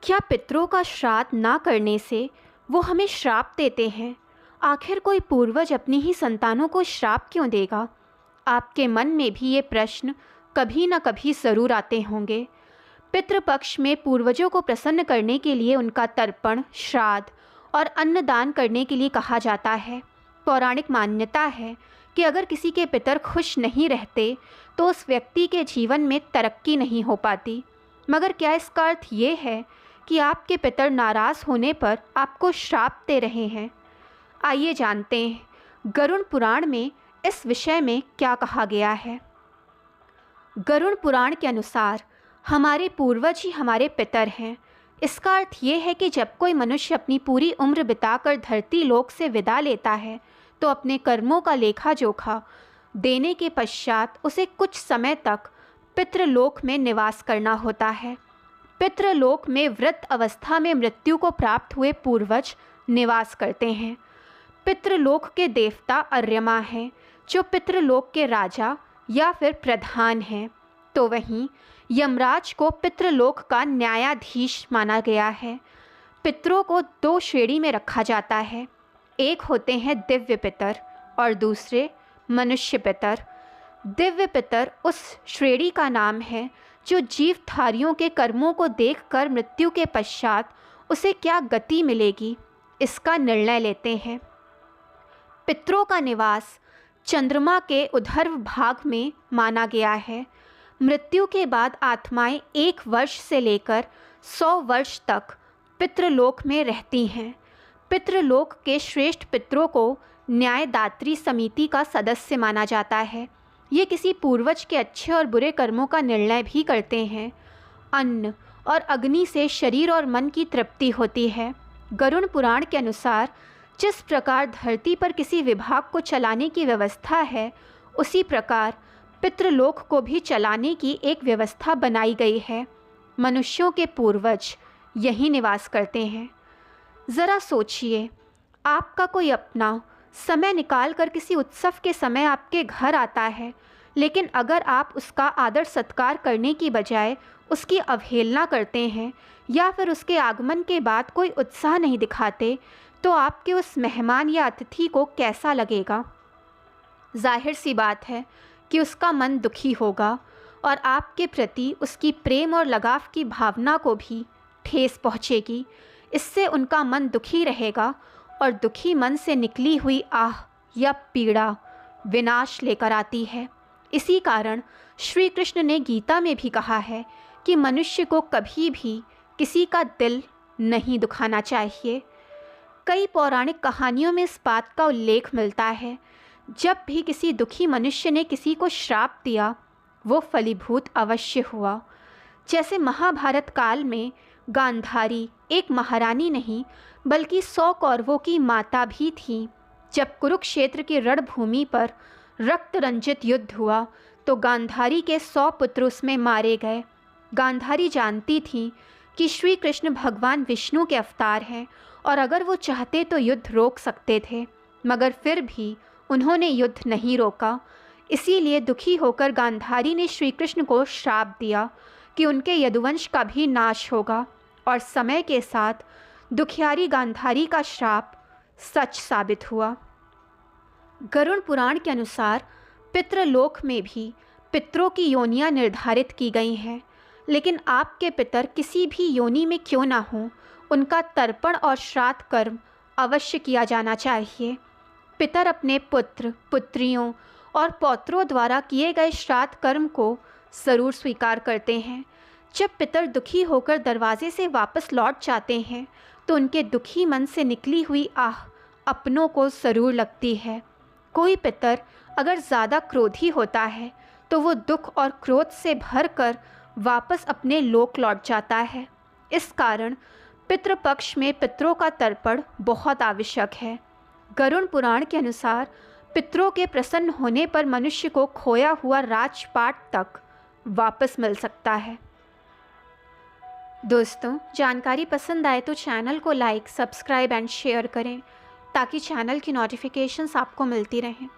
क्या पितरों का श्राद्ध ना करने से वो हमें श्राप देते हैं? आखिर कोई पूर्वज अपनी ही संतानों को श्राप क्यों देगा? आपके मन में भी ये प्रश्न कभी न कभी ज़रूर आते होंगे। पितृपक्ष में पूर्वजों को प्रसन्न करने के लिए उनका तर्पण, श्राद्ध और अन्नदान करने के लिए कहा जाता है। पौराणिक मान्यता है कि अगर किसी के पितर खुश नहीं रहते तो उस व्यक्ति के जीवन में तरक्की नहीं हो पाती। मगर क्या इसका अर्थ ये है कि आपके पितर नाराज़ होने पर आपको श्राप दे रहे हैं? आइए जानते हैं गरुड़ पुराण में इस विषय में क्या कहा गया है। गरुड़ पुराण के अनुसार हमारे पूर्वज ही हमारे पितर हैं। इसका अर्थ ये है कि जब कोई मनुष्य अपनी पूरी उम्र बिताकर धरती लोक से विदा लेता है तो अपने कर्मों का लेखा जोखा देने के पश्चात उसे कुछ समय तक पितृलोक में निवास करना होता है। पितृलोक में वृद्ध अवस्था में मृत्यु को प्राप्त हुए पूर्वज निवास करते हैं। पितृलोक के देवता अर्यमा हैं, जो पितृलोक के राजा या फिर प्रधान हैं। तो वहीं यमराज को पितृलोक का न्यायाधीश माना गया है। पितरों को दो श्रेणी में रखा जाता है। एक होते हैं दिव्य पितर और दूसरे मनुष्य पितर। दिव्य पितर उस श्रेणी का नाम है जो जीवधारियों के कर्मों को देखकर मृत्यु के पश्चात उसे क्या गति मिलेगी इसका निर्णय लेते हैं। पितरों का निवास चंद्रमा के ऊर्ध्व भाग में माना गया है। मृत्यु के बाद आत्माएं 1 वर्ष से लेकर 100 वर्ष तक पितृलोक में रहती हैं। पितृलोक के श्रेष्ठ पितरों को न्यायदात्री समिति का सदस्य माना जाता है। ये किसी पूर्वज के अच्छे और बुरे कर्मों का निर्णय भी करते हैं। अन्न और अग्नि से शरीर और मन की तृप्ति होती है। गरुड़ पुराण के अनुसार जिस प्रकार धरती पर किसी विभाग को चलाने की व्यवस्था है, उसी प्रकार पितृलोक को भी चलाने की एक व्यवस्था बनाई गई है। मनुष्यों के पूर्वज यहीं निवास करते हैं। ज़रा सोचिए, आपका कोई अपना समय निकाल कर किसी उत्सव के समय आपके घर आता है, लेकिन अगर आप उसका आदर सत्कार करने की बजाय उसकी अवहेलना करते हैं या फिर उसके आगमन के बाद कोई उत्साह नहीं दिखाते, तो आपके उस मेहमान या अतिथि को कैसा लगेगा? जाहिर सी बात है कि उसका मन दुखी होगा और आपके प्रति उसकी प्रेम और लगाव की भावना को भी ठेस पहुँचेगी। इससे उनका मन दुखी रहेगा और दुखी मन से निकली हुई आह या पीड़ा विनाश लेकर आती है। इसी कारण श्री कृष्ण ने गीता में भी कहा है कि मनुष्य को कभी भी किसी का दिल नहीं दुखाना चाहिए। कई पौराणिक कहानियों में इस बात का उल्लेख मिलता है। जब भी किसी दुखी मनुष्य ने किसी को श्राप दिया, वो फलीभूत अवश्य हुआ। जैसे महाभारत काल में गांधारी एक महारानी नहीं बल्कि 100 कौरवों की माता भी थी। जब कुरुक्षेत्र की रणभूमि पर रक्त रंजित युद्ध हुआ तो गांधारी के 100 पुत्र उसमें मारे गए। गांधारी जानती थी कि श्री कृष्ण भगवान विष्णु के अवतार हैं और अगर वो चाहते तो युद्ध रोक सकते थे, मगर फिर भी उन्होंने युद्ध नहीं रोका। इसीलिए दुखी होकर गांधारी ने श्री कृष्ण को श्राप दिया कि उनके यदुवंश का भी नाश होगा, और समय के साथ दुखियारी गांधारी का श्राप सच साबित हुआ। गरुड़ पुराण के अनुसार पितृलोक में भी पितरों की योनियां निर्धारित की गई हैं, लेकिन आपके पितर किसी भी योनि में क्यों ना हों, उनका तर्पण और श्राद्ध कर्म अवश्य किया जाना चाहिए। पितर अपने पुत्र, पुत्रियों और पौत्रों द्वारा किए गए श्राद्ध कर्म को ज़रूर स्वीकार करते हैं। जब पितर दुखी होकर दरवाजे से वापस लौट जाते हैं तो उनके दुखी मन से निकली हुई आह अपनों को ज़रूर लगती है। कोई पितर अगर ज़्यादा क्रोधी होता है तो वो दुख और क्रोध से भरकर वापस अपने लोक लौट जाता है। इस कारण पितृपक्ष में पितरों का तर्पण बहुत आवश्यक है। गरुड़ पुराण के अनुसार पितरों के प्रसन्न होने पर मनुष्य को खोया हुआ राजपाट तक वापस मिल सकता है। दोस्तों, जानकारी पसंद आए तो चैनल को लाइक, सब्सक्राइब एंड शेयर करें ताकि चैनल की नोटिफिकेशंस आपको मिलती रहें।